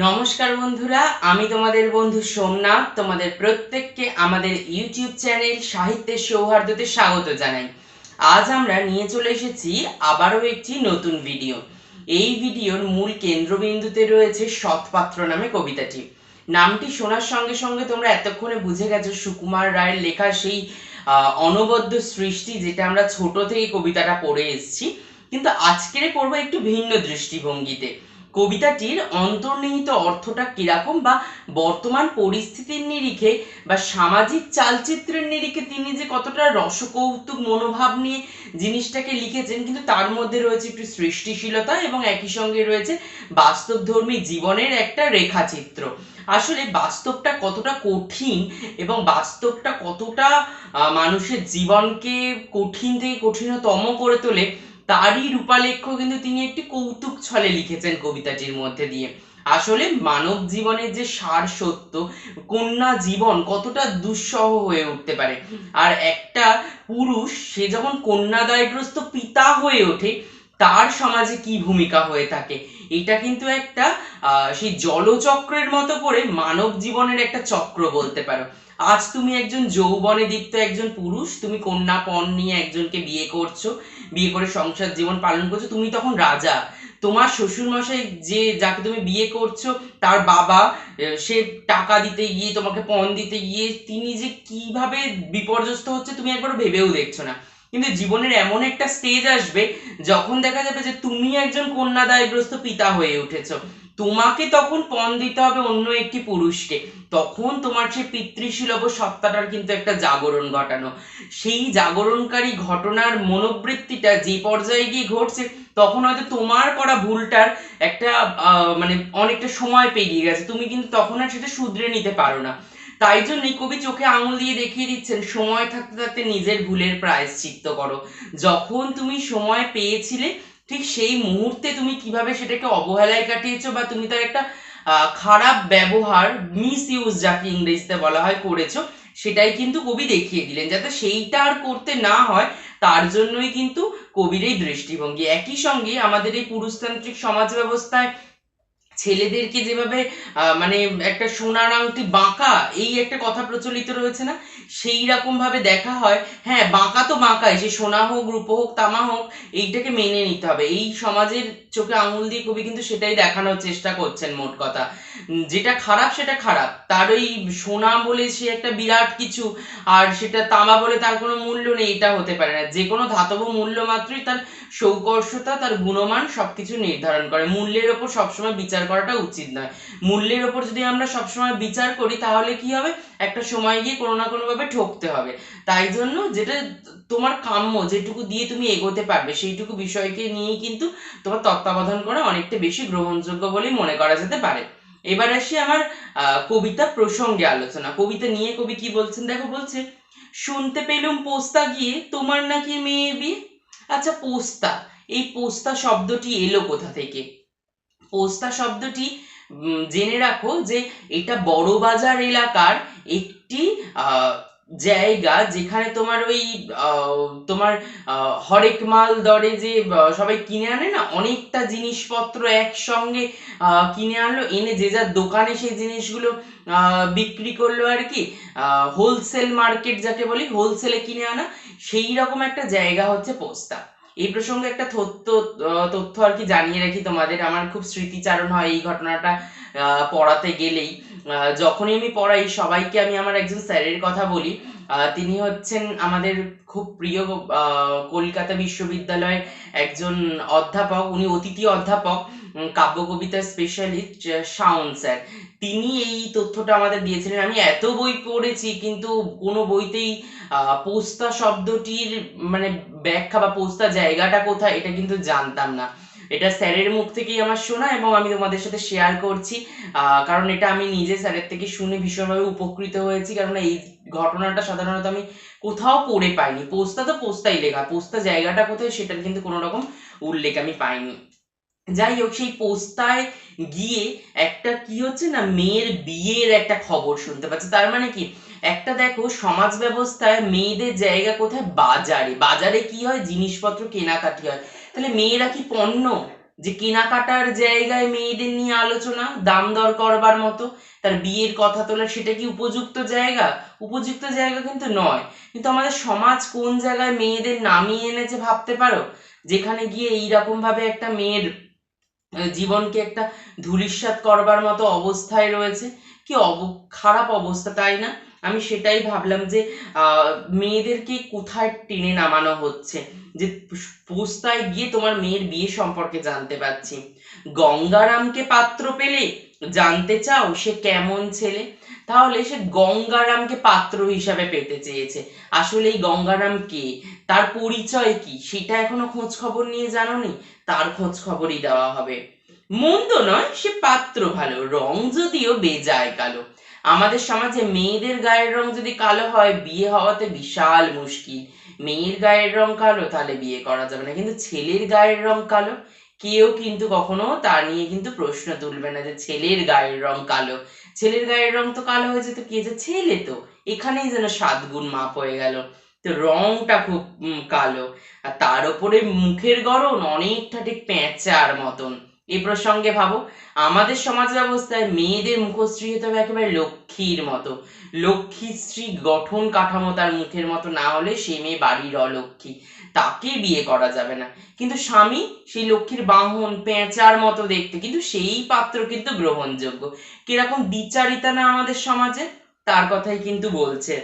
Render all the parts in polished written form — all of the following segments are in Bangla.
নমস্কার বন্ধুরা, আমি তোমাদের বন্ধু সোমনাথ। তোমাদের প্রত্যেককে আমাদের ইউটিউব চ্যানেল সাহিত্যের সৌহার্দ্যতে স্বাগত জানাই। আজ আমরা নিয়ে চলে এসেছি আবারও একটি নতুন ভিডিও। এই ভিডিওর মূল কেন্দ্রবিন্দুতে রয়েছে সৎপাত্র নামে কবিতাটি। নামটি শোনার সঙ্গে সঙ্গে তোমরা এতক্ষণে বুঝে গেছো সুকুমার রায়ের লেখা সেই অনবদ্য সৃষ্টি, যেটা আমরা ছোট থেকে কবিতাটা পড়ে এসেছি। কিন্তু আজকের পড়বো একটু ভিন্ন দৃষ্টিভঙ্গিতে। কবিতাটির অন্তর্নিহিত অর্থটা কিরকম, বা বর্তমান পরিস্থিতির নিরিখে বা সামাজিক চালচিত্রের নিরিখে তিনি যে কতটা রসকৌতুক মনোভাব নিয়ে জিনিসটাকে লিখেছেন, কিন্তু তার মধ্যে রয়েছে একটু সৃষ্টিশীলতা এবং একই সঙ্গে রয়েছে বাস্তবধর্মী জীবনের একটা রেখাচিত্র। আসলে বাস্তবটা কতটা কঠিন এবং বাস্তবটা কতটা মানুষের জীবনকে কঠিন থেকে কঠিনতম করে তোলে, তারই রূপালেখ্য কিন্তু তিনি একটি কৌতুক ছলে লিখেছেন কবিতাটির মধ্যে দিয়ে। আসলে মানব জীবনের যে সার সত্য, কন্যা জীবন কতটা দুঃসহ হয়ে উঠতে পারে, আর একটা পুরুষ সে যখন কন্যাদায়গ্রস্ত পিতা হয়ে ওঠে তার সমাজে কি ভূমিকা হয়ে থাকে, এটা কিন্তু একটা সেই জলচক্রের মতো করে মানব জীবনের একটা চক্র বলতে পারো। আজ তুমি একজন যৌবনে দীপ্ত একজন পুরুষ, তুমি কন্যা পণ নিয়ে একজনকে বিয়ে করছো, বিয়ে করে সংসার জীবন পালন করছো, তুমি তখন রাজা। তোমার শ্বশুর মশাই যে যাকে তুমি বিয়ে করছো তার বাবা, সে টাকা দিতে গিয়ে তোমাকে পণ দিতে গিয়ে তিনি যে কিভাবে বিপর্যস্ত হচ্ছে তুমি একবার ভেবেও দেখছো না। কিন্তু জীবনের এমন একটা স্টেজ আসবে যখন দেখা যাবে যে তুমি একজন কন্যাদায়গ্রস্ত পিতা হয়ে উঠেছো, তোমাকে তখন পণ দিতে হবে অন্য একটি পুরুষকে। তখন তোমার সেই পিতৃসুলভ সত্তাটার কিন্তু একটা জাগরণ ঘটানো, সেই জাগরণকারী ঘটনার মনোবৃত্তিটা যে পর্যায়ে গিয়ে ঘটছে, তখন হয়তো তোমার করা ভুলটার একটা মানে অনেকটা সময় পেরিয়ে গেছে, তুমি কিন্তু তখন আর সেটা শুধরে নিতে পারো না। তাই জন্যই কবি চোখে আঙুল দিয়ে দেখিয়ে দিচ্ছেন, সময় থাকতে থাকতে নিজের ভুলের প্রায়শ্চিত্ত করো। যখন তুমি সময় পেয়েছিলে ঠিক সেই মুহূর্তে তুমি কিভাবে সেটাকে অবহেলায় কাটিয়েছো, বা তুমি তার একটা খারাপ ব্যবহার, মিস ইউজ যাকে ইংরেজিতে বলা হয়, করেছো, সেটাই কিন্তু কবি দেখিয়ে দিলেন, যাতে সেইটা আর করতে না হয় তার জন্যই কিন্তু কবির এই দৃষ্টিভঙ্গি। একই সঙ্গে আমাদের এই পুরুষতান্ত্রিক সমাজ ব্যবস্থায় ছেলেদেরকে যেভাবে মানে একটা সোনার আংটি বাঁকা, এই একটা কথা প্রচলিত রয়েছে না, সেই রকম ভাবে দেখা হয়। হ্যাঁ, বাঁকা তো বাঁকাই, সে সোনা হোক রূপো হোক তামা হোক, এইটাকে মেনে নিতে হবে। এই সমাজের চোখে আঙুল দিয়ে কবি কিন্তু সেটাই দেখানোর চেষ্টা করছেন। মোট কথা, যেটা খারাপ সেটা খারাপ, তার ওই সোনা বলে সে একটা বিরাট কিছু আর সেটা তামা বলে তার কোনো মূল্য নেই, এটা হতে পারে না। যে কোনো ধাতব মূল্য মাত্রই তার সৌকর্ষতা, তার গুণমান সবকিছু নির্ধারণ করে। মূল্যের ওপর সবসময় বিচার করাটা উচিত নয়। মূল্যের ওপর যদি আমরা সবসময় বিচার করি তাহলে কি হবে, একটা সময় গিয়ে কোনো না কোনো ভাবে ঠকতে হবে। তাই জন্য যেটা তোমার কাম্য, যেটুকু দিয়ে তুমি এগোতে পারবে, সেইটুকু বিষয়কে নিয়েই কিন্তু তোমার তত্ত্বাবধান করা অনেকটা বেশি গ্রহণযোগ্য বলেই মনে করা যেতে পারে। এবার আসি আমার কবিতা প্রসঙ্গে আলোচনা। কবিতা নিয়ে কবি কি বলছেন দেখো, বলছে, শুনতে পেলুম পোস্তা গিয়ে তোমার নাকি মেয়ে বিয়ে। আচ্ছা, পোস্তা, এই পোস্তা শব্দটি এলো কোথা থেকে? পোস্তা শব্দটি জেনে রাখো যে এটা বড়বাজার এলাকার একটি আহ, জায়গা, যেখানে তোমার ওই তোমার হরেক মাল দরে যে সবাই কিনে আনে না, অনেকটা জিনিসপত্র একসঙ্গে কিনে আনলো, এনে যে যার দোকানে সেই জিনিসগুলো বিক্রি করলো আর কি। হোলসেল মার্কেট যাকে বলি, হোলসেলে কিনে আনা, সেই রকম একটা জায়গা হচ্ছে পোস্তা। এই প্রসঙ্গে একটা তথ্য আর কি জানিয়ে রাখি তোমাদের। আমার খুব স্মৃতিচারণ হয় এই ঘটনাটা পড়াতে গেলেই। যখনই আমি পড়াই সবাইকে আমি আমার একজন স্যারের কথা বলি। তিনি হচ্ছেন আমাদের খুব প্রিয় কলকাতা বিশ্ববিদ্যালয়ের একজন অধ্যাপক, উনি অতিথি অধ্যাপক, কাব্য কবিতার স্পেশালিস্ট, শাওন স্যার। তিনি এই তথ্যটা আমাদের দিয়েছিলেন। আমি এত বই পড়েছি কিন্তু কোনো বইতেই পোস্তা শব্দটির মানে ব্যাখ্যা বা পোস্তা জায়গাটা কোথায় এটা কিন্তু জানতাম না। এটা স্যারের মুখ থেকেই আমার শোনা এবং আমি তোমাদের সাথে শেয়ার করছি, কারণ এটা আমি নিজে স্যারের থেকে শুনে ভীষণভাবে উপকৃত হয়েছি। কারণ এই ঘটনাটা সাধারণত আমি কোথাও পড়ে পাইনি। পোস্তা তো পোস্তাই লেখা, পোস্তা জায়গাটা কোথায় সেটার কিন্তু কোনো রকম উল্লেখ আমি পাইনি। যাই হোক, সেই পোস্তায় গিয়ে একটা কি হচ্ছে না, মেয়ের বিয়ের একটা খবর শুনতে পাচ্ছে। তার মানে কি, একটা দেখো সমাজ ব্যবস্থায় মেয়েদের জায়গা কোথায়? বাজারে। বাজারে কি হয়? জিনিসপত্র কেনাকাটি হয়। তাহলে মেয়েরা কি পণ্য? যে কেনাকাটার জায়গায় মেয়েদের নিয়ে আলোচনা, দাম দর করবার মতো, তার বিয়ের কথা তোলা, সেটা কি উপযুক্ত জায়গা? উপযুক্ত জায়গা কিন্তু নয়। কিন্তু আমাদের সমাজ কোন জায়গায় মেয়েদের নামিয়ে এনেছে ভাবতে পারো? যেখানে গিয়ে এইরকম ভাবে একটা মেয়ের জীবনকে একটা ধূলিসাৎ করবার মতো অবস্থায় রয়েছে। কি খারাপ অবস্থা, তাই না? আমি সেটাই ভাবলাম যে মেয়েদেরকে কোথায় টেনে নামানো হচ্ছে। যে পোস্তায় গিয়ে তোমার মেয়ের বিয়ে সম্পর্কে জানতে পারছি, গঙ্গারামকে পাত্র পেলে জানতে চাও সে কেমন ছেলে। তাহলে সে গঙ্গারামকে পাত্র হিসাবে পেতে চেয়েছে, আসলে এই গঙ্গারাম কে, তার পরিচয় কি, সেটা এখনো খোঁজ খবর নিয়ে জানোনি? তার খোঁজ খবরই দেওয়া হবে। মন্দ নয়, সে পাত্র ভালো, রং যদিও বেজায় কালো। আমাদের সমাজে মেয়েদের গায়ের রং যদি কালো হয় বিয়ে হওয়াতে বিশাল মুশকিল। মেয়ের গায়ের রং কালো তাহলে বিয়ে করা যাবে না, কিন্তু ছেলের গায়ের রং কালো, কেউ কিন্তু কখনো তা নিয়ে কিন্তু প্রশ্ন তুলবে না যে ছেলের গায়ের রং কালো। ছেলের গায়ের রং তো কালো হয়েছে তো কি, যে ছেলে তো, এখানেই যেন 7 গুণ মাপ হয়ে গেল। তো রংটা খুব কালো, আর তার উপরে মুখের গড়ন অনেকটা ঠিক পেঁচার মতন। এ প্রসঙ্গে ভাবো, আমাদের সমাজ ব্যবস্থায় মেয়েদের মুখশ্রী হতে হবে একেবারে লক্ষ্মীর মতো। লক্ষ্মীশ্রী গঠন কাঠামো তার মুখের মতো না হলে সে মেয়ে বাড়ির অলক্ষ্মী, তাকে বিয়ে করা যাবে না। কিন্তু স্বামী সেই লক্ষ্মীর বাহন, পেঁচার মতো দেখতে, কিন্তু সেই পাত্র কিন্তু গ্রহণযোগ্য। কিরকম দ্বিচারিতা না আমাদের সমাজে, তার কথাই কিন্তু বলছে।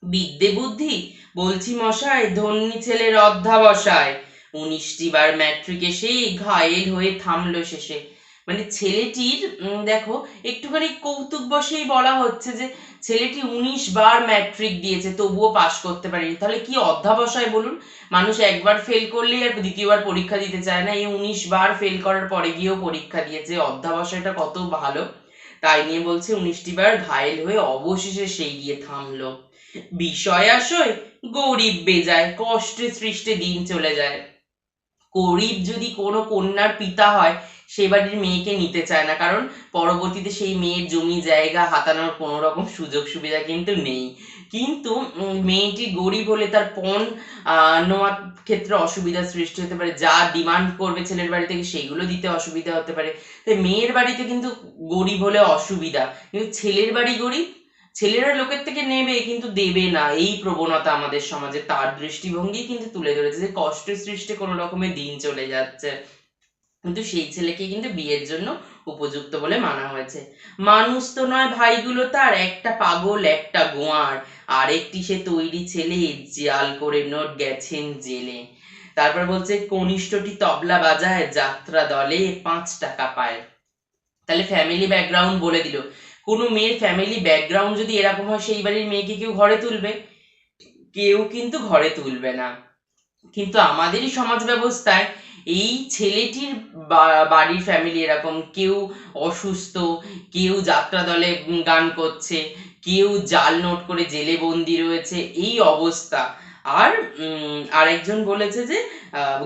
বিদ্যে বুদ্ধি বলছি মশাই, ধন্যী ছেলের অধ্যাবসায়, 19টি বার ম্যাট্রিক এসেই ঘায়েল হয়ে থামলো শেষে। মানে ছেলেটির দেখো, একটুখানি কৌতুক বশেই বলা হচ্ছে যে ছেলেটি 19 বার ম্যাট্রিক দিয়েছে তবুও পাশ করতে পারেনি, তাহলে কি অধ্যাবসায় বলুন। মানুষ একবার ফেল করলেই আর দ্বিতীয়বার পরীক্ষা দিতে চায় না, এই 19 বার ফেল করার পরে গিয়েও পরীক্ষা দিয়েছে, অধ্যাবসায়টা কত ভালো। তাই নিয়ে বলছে 19টি বার ঘায়েল হয়ে অবশেষে সেই গিয়ে থামলো। বিষয় আশয় গরিব বেজায়, কষ্টে সৃষ্টে দিন চলে যায়। গরিব যদি কোনো কন্যার পিতা হয়, সে বাড়ির মেয়েকে নিতে চায় না, কারণ পরবর্তীতে সেই মেয়ের জমি জায়গা হাতানোর কোনো রকম সুযোগ সুবিধা কিন্তু নেই। কিন্তু মেয়েটি গরিব হলে তার পণ নেওয়ার ক্ষেত্রে অসুবিধার সৃষ্টি হতে পারে, যা ডিমান্ড করবে ছেলের বাড়ি থেকে সেইগুলো দিতে অসুবিধা হতে পারে। তাই মেয়ের বাড়িতে কিন্তু গরিব হলে অসুবিধা, কিন্তু ছেলের বাড়ি গরিব, ছেলেরা লোকের থেকে নেবে কিন্তু দেবে না, এই প্রবণতা আমাদের সমাজে। তার দৃষ্টিভঙ্গি কিন্তু তুলে ধরেছে যে কষ্টের সৃষ্টি কোনো রকমের দিন চলে যাচ্ছে, কিন্তু সেই ছেলেকে কিন্তু বিয়ের জন্য উপযুক্ত বলে মানা হয়েছে। মানুষ তো নয় ভাইগুলো তার, একটা পাগল একটা গোয়ার, আরেকটি সে তৈরি ছেলে, জাল করে নোট গেছেন জেলে। তারপর বলছে কনিষ্ঠটি তবলা বাজায়, যাত্রা দলে 5 টাকা পায়। তাহলে ফ্যামিলি ব্যাকগ্রাউন্ড বলে দিল। কোনো মেয়ের ফ্যামিলি ব্যাকগ্রাউন্ড যদি এরকম হয়, সেই বাড়ির মেয়েকে কেউ ঘরে তুলবে? কেউ কিন্তু ঘরে তুলবে না। কিন্তু আমাদেরই সমাজ ব্যবস্থায় এই ছেলেটির বাড়ির ফ্যামিলি এরকম, কেউ অসুস্থ, কেউ যাত্রা দলে গান করছে, কেউ জাল নোট করে জেলে বন্দি রয়েছে, এই অবস্থা। আর আরেকজন বলেছে যে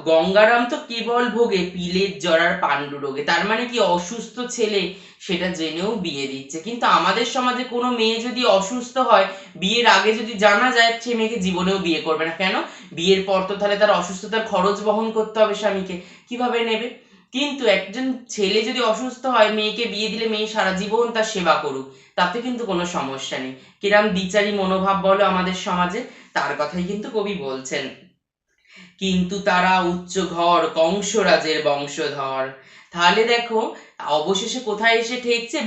গঙ্গারাম তো কেবল ভোগে পিলের জরার পাণ্ডু রোগে, তার মানে কি অসুস্থ ছেলে সেটা জেনেও বিয়ে দিচ্ছে। কিন্তু আমাদের সমাজে কোনো মেয়ে যদি অসুস্থ হয়, বিয়ের আগে যদি জানা যায়, সে মেয়েকে জীবনেও বিয়ে করবে না। কেন? বিয়ের পর তো তাহলে তার অসুস্থতার খরচ বহন করতে হবে স্বামীকে, কিভাবে নেবে? কিন্তু একজন ছেলে যদি অসুস্থ হয়, মেয়েকে বিয়ে দিলে মেয়ে সারা জীবন তার সেবা করুক, তাতে কিন্তু কোনো সমস্যা নেই। কিরাম দ্বিচারী মনোভাব বলো আমাদের সমাজে, তার কথাই কিন্তু কবি বলছেন। কিন্তু তারা উচ্চ ঘর, কংসরাজের বংশধর। তাহলে দেখো অবশেষে কোথায় এসে ঠেকছে,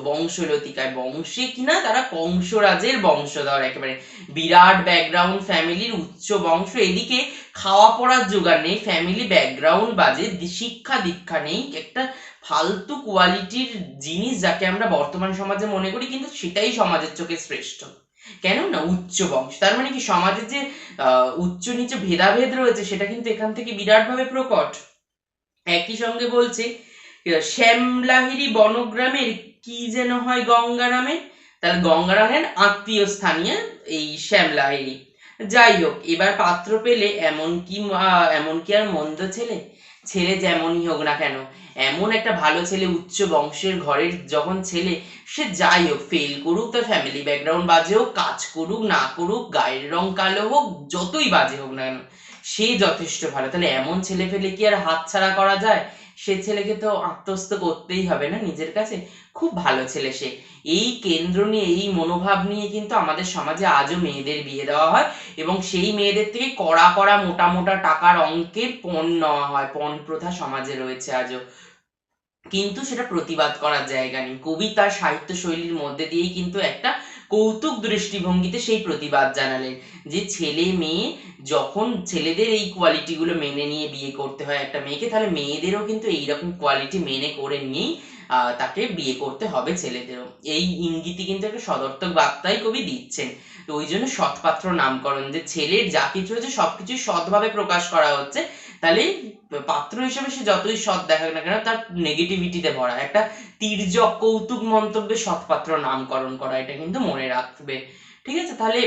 বংশলতিকায়, বংশে কিনা তারা কংসরাজের বংশধর, একেবারে বিরাট ব্যাকগ্রাউন্ড ফ্যামিলির, উচ্চ বংশ। এদিকে খাওয়া পড়ার জোগাড় নেই, ফ্যামিলি ব্যাকগ্রাউন্ড বাজে, শিক্ষা দীক্ষা নেই, একটা ফালতু কোয়ালিটির জিনিস যাকে আমরা বর্তমান সমাজে মনে করি, কিন্তু সেটাই সমাজের চোখে শ্রেষ্ঠ। কেন না উচ্চ বংশ, তার মানে কি সমাজের যে উচ্চ নিচ ভেদাভেদ রয়েছে সেটা কিন্তু এখান থেকে বিরাটভাবে প্রকট। একই সঙ্গে বলছে শ্যামলাহিরি বনগ্রামের কি যেন হয় গঙ্গারামের, তাহলে গঙ্গারামের আত্মীয় স্থানীয় এই শ্যামলাহিরি। যাই হোক, এবার পাত্র পেলে এমন কি আর মন্দ ছেলে? ছেলে যেমনই হোক না কেন, এমন একটা ভালো ছেলে, উচ্চ বংশের ঘরের যখন ছেলে, সে যাই হোক, ফেল করুক, তার ফ্যামিলি ব্যাকগ্রাউন্ড বাজে হোক, কাজ করুক না করুক, গায়ের রং কালো হোক, যতই বাজে হোক না কেন, সে যথেষ্ট ভালো। তাহলে এমন ছেলে ফেলে কি আর হাতছাড়া করা যায়? সে ছেলেকে তো আত্মস্থ করতেই হবে না নিজের কাছে। খুব ভালো ছেলে সে। এই কেন্দ্র নিয়ে, এই মনোভাব নিয়ে কিন্তু আমাদের সমাজে আজও মেয়েদের বিয়ে দেওয়া হয় এবং সেই মেয়েদের থেকে কড়া কড়া মোটা মোটা টাকার অঙ্কের পণ নেওয়া হয়। পণ প্রথা সমাজে রয়েছে আজও। কিন্তু সেটা প্রতিবাদ করার জায়গা নেই। কবি তার সাহিত্য শৈলীর মধ্যে দিয়েই কিন্তু একটা কৌতুক দৃষ্টিভঙ্গিতে সেই প্রতিবাদ জানালেন যে ছেলে মেয়ে যখন ছেলেদের এই কোয়ালিটি গুলো মেনে নিয়ে বিয়ে করতে হয় একটা মেয়েকে, তাহলে মেয়েদেরও কিন্তু এইরকম কোয়ালিটি মেনে করে নিয়েই তাকে বিয়ে করতে হবে ছেলেদেরও। এই ইঙ্গিতই কিন্তু একটা সদর্থক বার্তাই কবি দিচ্ছেন। তো ওই জন্য সৎপাত্র নামকরণ, যে ছেলের যা কিছু হচ্ছে সবকিছুই সৎভাবে প্রকাশ করা হচ্ছে। তাহলে পাত্র হিসেবে সে যতই সৎ দেখাক না কেন, তার নেগেটিভিটিতে ভরা একটা তির্যক কৌতুক মন্তব্যে সৎপাত্র নামকরণ করা, এটা কিন্তু মনে রাখবে। ঠিক আছে, তাহলে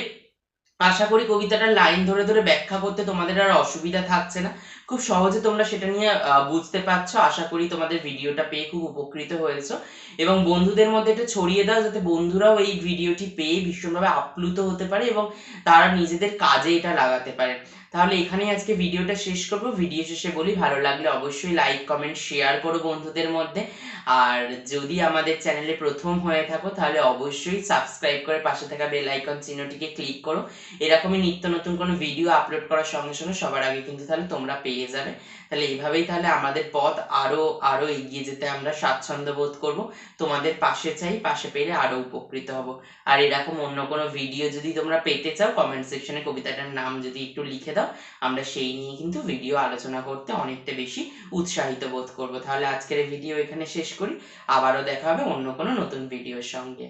আশা করি কবিতাটার লাইন ধরে ধরে ব্যাখ্যা করতে তোমাদের আর অসুবিধা থাকছে না। খুব সহজে তোমরা সেটা নিয়ে বুঝতে পারছো। আশা করি তোমাদের ভিডিওটা পেয়ে খুব উপকৃত হয়েছো এবং বন্ধুদের মধ্যে এটা ছড়িয়ে দাও, যাতে বন্ধুরাও এই ভিডিওটি পেয়ে ভীষণভাবে আপ্লুত হতে পারে এবং তারা নিজেদের কাজে এটা লাগাতে পারে। তাহলে এখানেই আজকে ভিডিওটা শেষ করব। ভিডিও শেষে বলি, ভালো লাগলে অবশ্যই লাইক কমেন্ট শেয়ার করো বন্ধুদের মধ্যে। আর যদি আমাদের চ্যানেলে প্রথম হয়ে থাকো তাহলে অবশ্যই সাবস্ক্রাইব করে পাশে থাকা বেল আইকন চিহ্নটিকে ক্লিক করো। এরকমই নিত্য নতুন কোনো ভিডিও আপলোড করার সঙ্গে সঙ্গে সবার আগে কিন্তু তাহলে তোমরা পেয়ে যাবে। তাহলে এইভাবেই তাহলে আমাদের পথ আরো আরো এগিয়ে যেতে আমরা স্বাচ্ছন্দ্য বোধ করব। তোমাদের পাশে চাই, পাশে পেলে আরো উপকৃত হব। আর এরকম অন্য কোনো ভিডিও যদি তোমরা পেতে চাও, কমেন্ট সেকশনে কবিতাটার নাম যদি একটু লিখে দাও, আমরা সেই নিয়ে কিন্তু ভিডিও আলোচনা করতে অনেকটা বেশি উৎসাহিত বোধ করব। তাহলে আজকের ভিডিও এখানে শেষ করি। আবারও দেখা হবে অন্য কোনো নতুন ভিডিওর সঙ্গে।